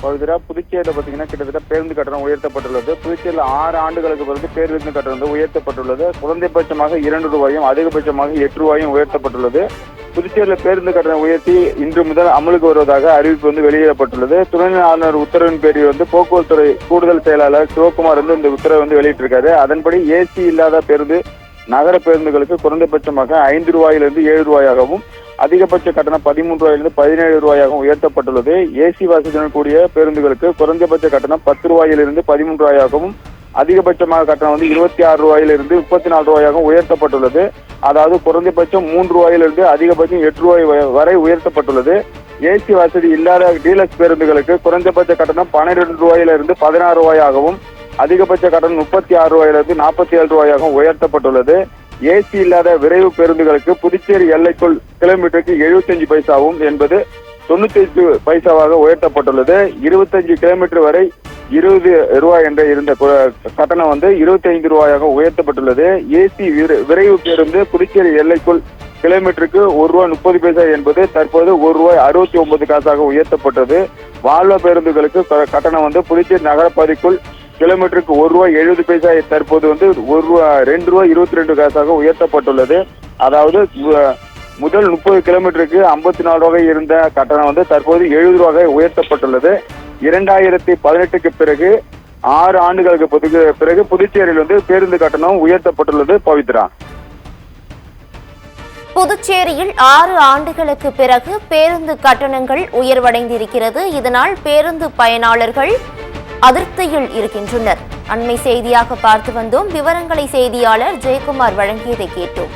பவித்ரா, புதுச்சேரியில் பார்த்தீங்கன்னா கிட்டத்தட்ட பேருந்து கட்டணம் உயர்த்தப்பட்டுள்ளது. புதுச்சேரியில் 6 ஆண்டுகளுக்கு பிறகு பேருந்து கட்டணம் உயர்த்தப்பட்டுள்ளது. குறைந்தபட்சமாக 2 ரூபாயும் அதிகபட்சமாக 8 ரூபாயும் உயர்த்தப்பட்டுள்ளது. புதுச்சேரியில் பேருந்து கட்டணம் உயர்த்தி இன்று முதல் அமலுக்கு வருவதாக அறிவிப்பு வெளியிடப்பட்டுள்ளது. துணைநிலை ஆளுநர் உத்தரவின் பேரில் போக்குவரத்துறை கூடுதல் செயலாளர் சிவகுமார் இந்த உத்தரவை வெளியிட்டிருக்காரு. அதன்படி ஏசி இல்லாத பேருந்து நகர பேருந்துகளுக்கு குறைந்தபட்சமாக 5 ரூபாயிலிருந்து 7 ரூபாயாகவும் அதிகபட்ச கட்டணம் 13 ரூபாயிலிருந்து 17 ரூபாயாகவும் உயர்த்தப்பட்டுள்ளது. ஏசி வசதியுடன் கூடிய பேருந்துகளுக்கு குறைந்தபட்ச கட்டணம் 10 ரூபாயிலிருந்து 13 ரூபாயாகவும் அதிகபட்சமாக கட்டணம் 26 ரூபாயிலிருந்து 34 ரூபாயாகவும் உயர்த்தப்பட்டுள்ளது. அதாவது குறைந்தபட்சம் 3 ரூபாயிலிருந்து அதிகபட்சம் 8 ரூபாய் வரை உயர்த்தப்பட்டுள்ளது. ஏசி வசதி இல்லாத டீலக்ஸ் பேருந்துகளுக்கு குறைந்தபட்ச கட்டணம் 12 ரூபாயிலிருந்து 16 ரூபாயாகவும் அதிகபட்ச கட்டணம் 36 ரூபாயிலிருந்து 47 ரூபாயாகவும் உயர்த்தப்பட்டுள்ளது. ஏசி இல்லாத விரைவு பேருந்துகளுக்கு புதுச்சேரி எல்லைக்குள் கிலோமீட்டருக்கு 75 பைசாவும் என்பது 95 பைசாவாக உயர்த்தப்பட்டுள்ளது. 25 கிலோமீட்டர் வரை 20 ரூபாய் என்ற இருந்த கட்டணம் 25 ரூபாயாக உயர்த்தப்பட்டுள்ளது. ஏசி விரைவு பேருந்து புதுச்சேரி எல்லைக்குள் கிலோமீட்டருக்கு 1 ரூபாய் 30 பைசா என்பது தற்போது 1 ரூபாய் 69 காசாக உயர்த்தப்பட்டது. வால்வோ பேருந்துகளுக்கு கட்டணம் புதுச்சேரி நகரப்பகுதிக்குள் கிலோமீட்டருக்கு 1 ரூபாய் 70 பைசா தற்போது 2 ரூபாய் 22 காசாக உயர்த்தப்பட்டுள்ளது. அதாவது முதல் 30 கிலோமீட்டருக்கு 54 ரூபாய் இருந்த கட்டணம் தற்போது 70 ரூபாய் உயர்த்தப்பட்டுள்ளது. 2018க்கு பிறகு 6 ஆண்டுகளுக்கு பிறகு புதுச்சேரியில் பேருந்து கட்டணம் உயர்த்தப்பட்டுள்ளது. பவித்ரா, புதுச்சேரியில் 6 ஆண்டுகளுக்கு பிறகு பேருந்து கட்டணங்கள் உயர்வடைந்திருக்கிறது. இதனால் பேருந்து பயனாளர்கள் அதிருப்தியில் இருக்கின்றனர். அண்மை செய்தியாக பார்த்து வந்தோம். விவரங்களை செய்தியாளர் ஜெயக்குமார் வழங்கியதை கேட்டோம்.